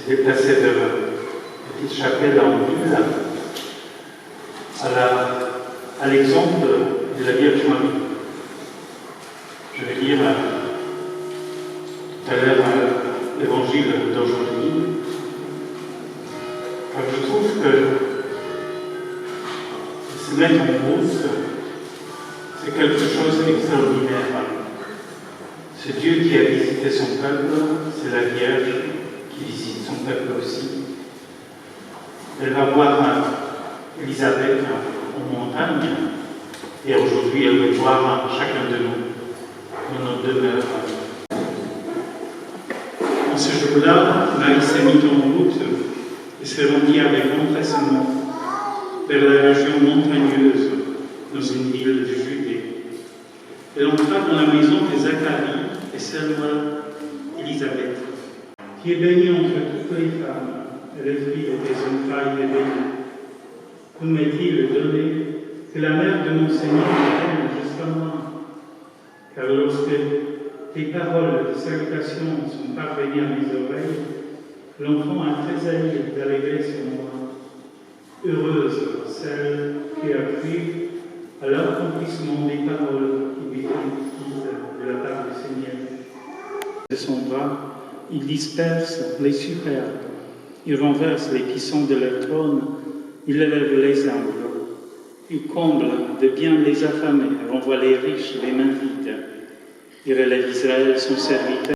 s'est déplacé de la petite chapelle en ville à l'exemple de la Vierge Marie. Je vais lire tout à l'heure l'évangile d'aujourd'hui, car je trouve que se mettre en route, c'est quelque chose d'extraordinaire. C'est Dieu qui a visité son peuple, c'est la Vierge qui visite son peuple aussi. Elle va voir Élisabeth en montagne, et aujourd'hui elle veut voir chacun de nous dans nos demeures. En ce jour-là, Marie s'est mise en route et s'est rendue avec empressement vers la région montagneuse, dans une ville de Judée. Elle entra dans la maison de Zacharie et salua Élisabeth. Tu es bénie entre toutes les femmes, et le fruit de tes entrailles est béni. Vous m'est-il donné que la mère de mon Seigneur vienne jusqu'à moi, car lorsque tes paroles de salutation sont parvenues à mes oreilles, l'enfant a tressailli d'allégresse en moi. Heureuse celle qui a cru à l'accomplissement des paroles qui lui furent dites de la part du Seigneur. De son bras, il disperse les superbes, il renverse les puissants de leur trône, il élève les humbles, il comble de bien les affamés, renvoie les riches les mains vides, il relève Israël son serviteur.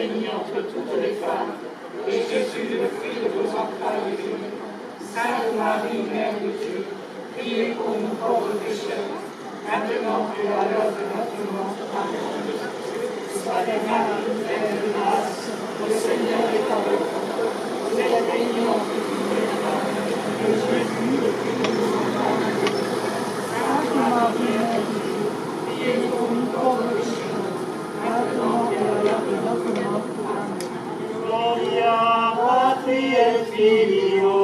bénie entre toutes les femmes, et Jésus, le fruit de vos entrailles, est béni. Sainte Marie, Mère de Dieu, priez pour nous pauvres pécheurs, maintenant et à l'heure de notre mort. Amen. Sainte Marie, Mère de grâce, le Seigneur est avec vous. Vous êtes bénie entre toutes les femmes, et Jésus, le fruit de vos entrailles, est béni. Sainte Marie, Mère de Dieu, priez pour nous pauvres pécheurs, maintenant et à l'heure de notre mort. Amen. Gloria Patri et Filio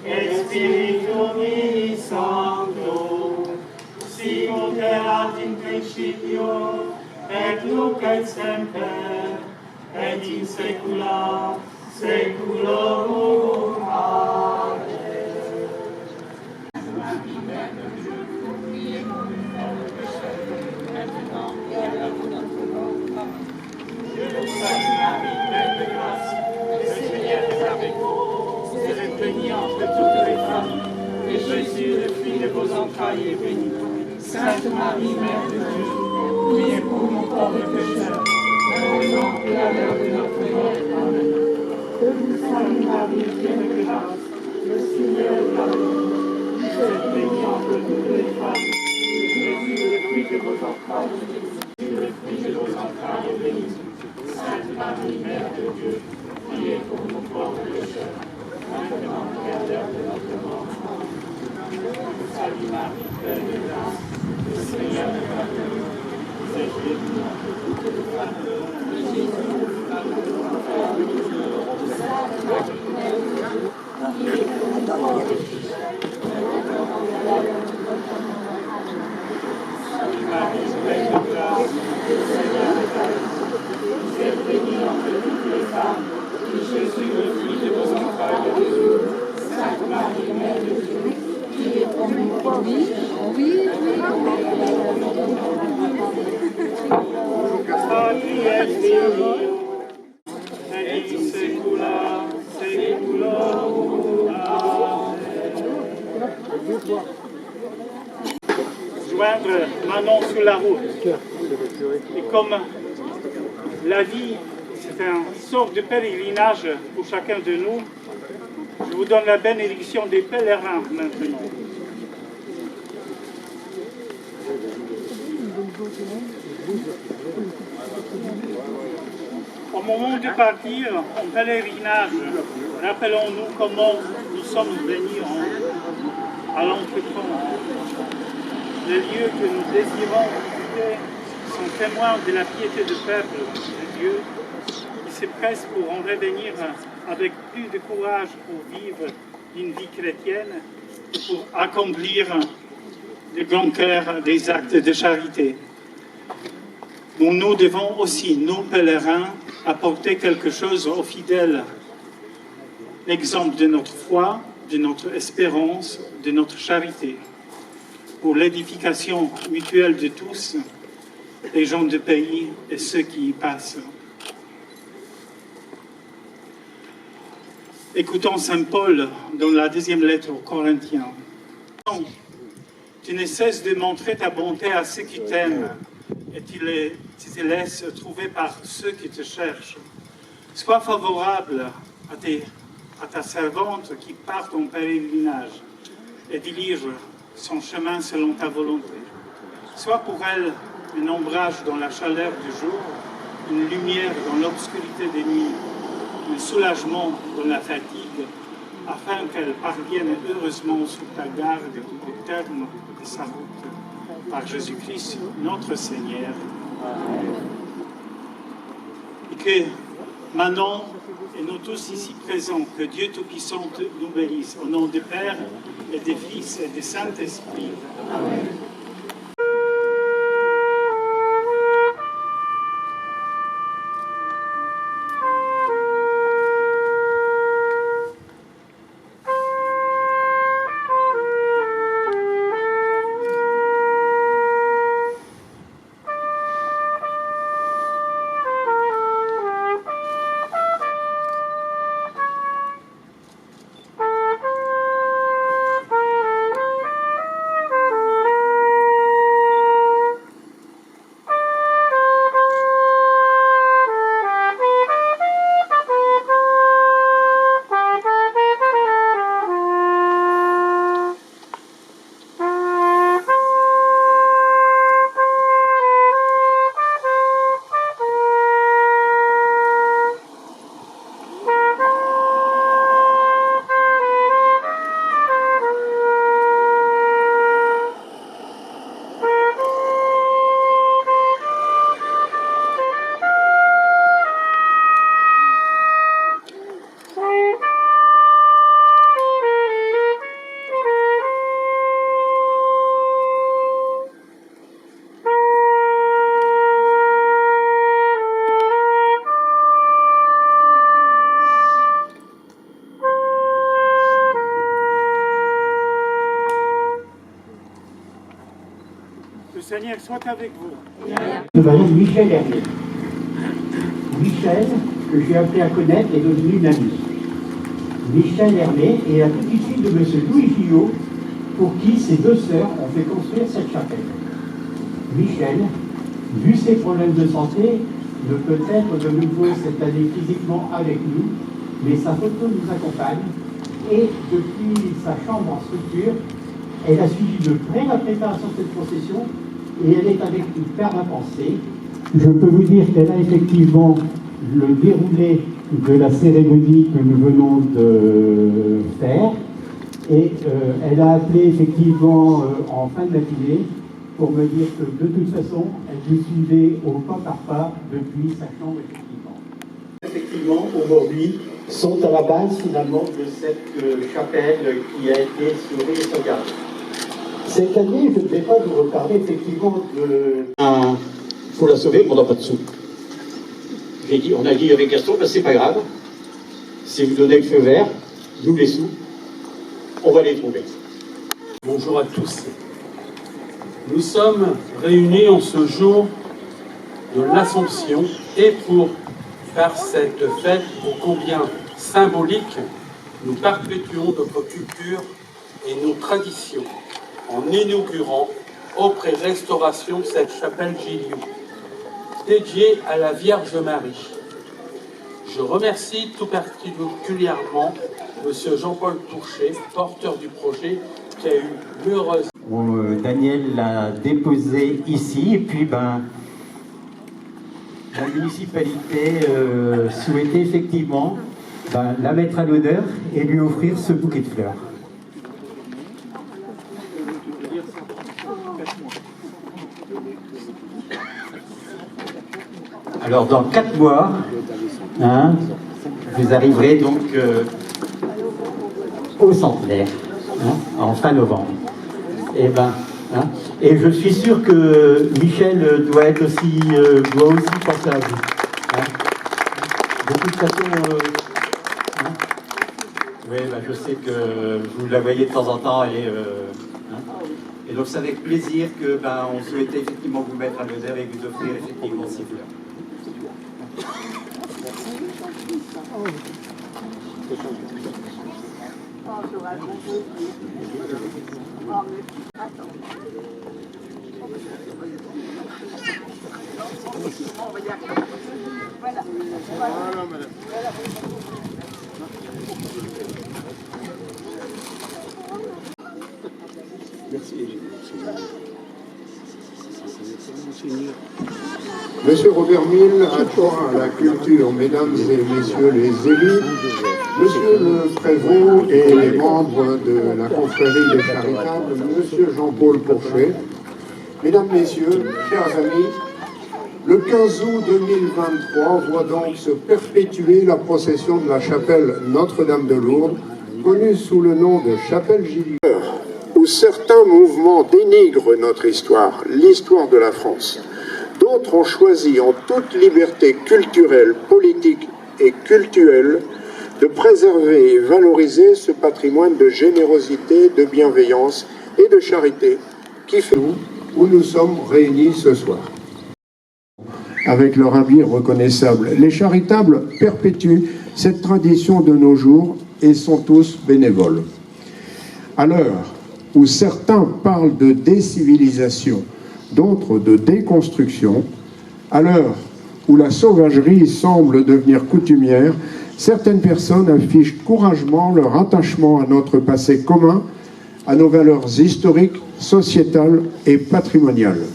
et Spiritus Sancto, sicut erat in principio, et nunc et semper, et in saecula saeculorum. Amen. Vous êtes bénie entre toutes les femmes, et Jésus, le fruit de vos entrailles, est béni. Sainte Marie, Mère de Dieu, priez pour nous pauvres pécheurs, maintenant et à l'heure de notre mort. Amen. Sainte Marie, pleine de grâce, le Seigneur est avec vous. Vous êtes bénie entre toutes les femmes, et Jésus, le fruit de vos entrailles, est béni. Le fruit de vos entrailles est béni. Sainte Marie, Mère de Dieu, priez pour nous pauvres pécheurs, maintenant et à l'heure de notre mort. Sainte Marie, pleine de grâce, le Seigneur est avec vous. Vous êtes bénie entre toutes les femmes, et Jésus, le fruit de vos entrailles, est béni. Sainte Marie, Mère de Dieu, priez pour nous pauvres pécheurs, maintenant et à l'heure de notre mort. Sainte Marie, pleine de grâce, le Seigneur est avec vous. Vous êtes bénie entre toutes les femmes, et Jésus, le fruit de vos entrailles, est béni. Sainte Marie, Mère de Dieu, priez pour nous pauvres pécheurs, Patri et Filio et in saecula saeculorum. Amen. Joindre Manon sur la route. Et comme la vie, c'est un sort de pèlerinage pour chacun de nous, je vous donne la bénédiction des pèlerins maintenant. Au moment de partir en pèlerinage, rappelons-nous comment nous sommes venus à l'entreprendre. Les lieux que nous désirons visiter sont témoins de la piété du peuple de Dieu qui se presse pour en revenir avec plus de courage pour vivre une vie chrétienne et pour accomplir de grand cœur des actes de charité. Donc nous devons aussi, nous pèlerins, apporter quelque chose aux fidèles. L'exemple de notre foi, de notre espérance, de notre charité, pour l'édification mutuelle de tous, les gens du pays et ceux qui y passent. Écoutons Saint Paul dans la deuxième lettre aux Corinthiens. Tu ne cesses de montrer ta bonté à ceux qui t'aiment et tu te laisses trouver par ceux qui te cherchent. Sois favorable à ta servante qui part en pèlerinage et dirige son chemin selon ta volonté. Sois pour elle un ombrage dans la chaleur du jour, une lumière dans l'obscurité des nuits, un soulagement dans la fatigue, afin qu'elle parvienne heureusement sous ta garde au terme de sa route. Par Jésus-Christ, notre Seigneur. Amen. Et que Manon et nous tous ici présents, que Dieu Tout-Puissant nous bénisse. Au nom du Père et du Fils et du Saint-Esprit. Amen. soit avec vous. Je m'appelle Michel Hermé. Michel, que j'ai appris à connaître, est devenu une amie. Michel Hermé est la petite fille de M. Louis Gillot, pour qui ses deux sœurs ont fait construire cette chapelle. Michel, vu ses problèmes de santé, ne peut être de nouveau cette année physiquement avec nous, mais sa photo nous accompagne et depuis sa chambre en structure, elle a suivi de près la préparation de cette procession et elle est avec nous père à penser. Je peux vous dire qu'elle a effectivement le déroulé de la cérémonie que nous venons de faire et elle a appelé effectivement en fin de matinée pour me dire que de toute façon, elle nous suivait au pas par pas depuis sa chambre, effectivement. Aujourd'hui, sont à la base finalement de cette chapelle qui a été sauvée et sauvegardée. Cette année, je ne vais pas vous reparler effectivement de... Il faut la sauver, on n'a pas de sous. On a dit avec Gaston, ben c'est pas grave. Si vous donnez le feu vert, nous les sous, on va les trouver. Bonjour à tous. Nous sommes réunis en ce jour de l'Assomption et pour faire cette fête ô combien symbolique, nous perpétuons notre culture et nos traditions en inaugurant auprès Restauration cette chapelle Gillot, dédiée à la Vierge Marie. Je remercie tout particulièrement M. Jean-Paul Touchet, porteur du projet, qui a eu l'heureuse... Daniel l'a déposé ici et puis la municipalité souhaitait effectivement la mettre à l'honneur et lui offrir ce bouquet de fleurs. Alors dans 4 mois, vous arriverez donc au centenaire, en fin novembre. Et je suis sûr que Michel doit aussi penser à vous. De toute façon, je sais que vous la voyez de temps en temps et donc c'est avec plaisir que on souhaitait effectivement vous mettre à l'honneur et vous offrir effectivement ces fleurs. Monsieur Robert Mille, accord à la culture, mesdames et messieurs les élus, monsieur le prévôt et les membres de la confrérie des charitables, monsieur Jean-Paul Touchet, mesdames, messieurs, chers amis, le 15 août 2023 voit donc se perpétuer la procession de la chapelle Notre-Dame de Lourdes, connue sous le nom de chapelle Gillot, où certains mouvements dénigrent notre histoire, l'histoire de la France. D'autres ont choisi en toute liberté culturelle, politique et cultuelle de préserver et valoriser ce patrimoine de générosité, de bienveillance et de charité qui fait où nous sommes réunis ce soir. Avec leur habit reconnaissable, les charitables perpétuent cette tradition de nos jours et sont tous bénévoles. À l'heure où certains parlent de décivilisation, d'autres de déconstruction, à l'heure où la sauvagerie semble devenir coutumière, certaines personnes affichent courageusement leur attachement à notre passé commun, à nos valeurs historiques, sociétales et patrimoniales.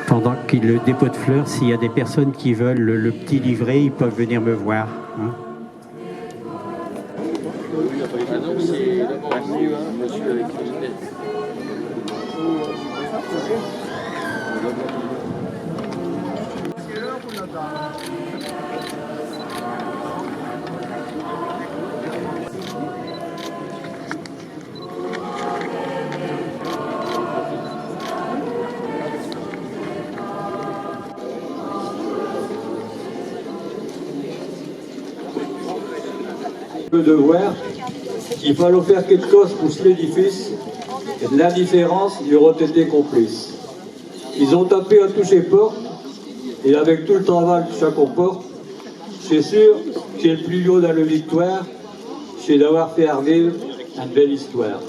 Pendant qu'il le dépôt de fleurs, s'il y a des personnes qui veulent le petit livret, ils peuvent venir me voir. Hein. Le devoir, il fallait faire quelque chose pour l'édifice, et de l'indifférence, ils auraient été complices. Ils ont tapé à toutes les portes, et avec tout le travail que ça comporte, c'est sûr que c'est le plus haut dans la victoire, c'est d'avoir fait vivre une belle histoire.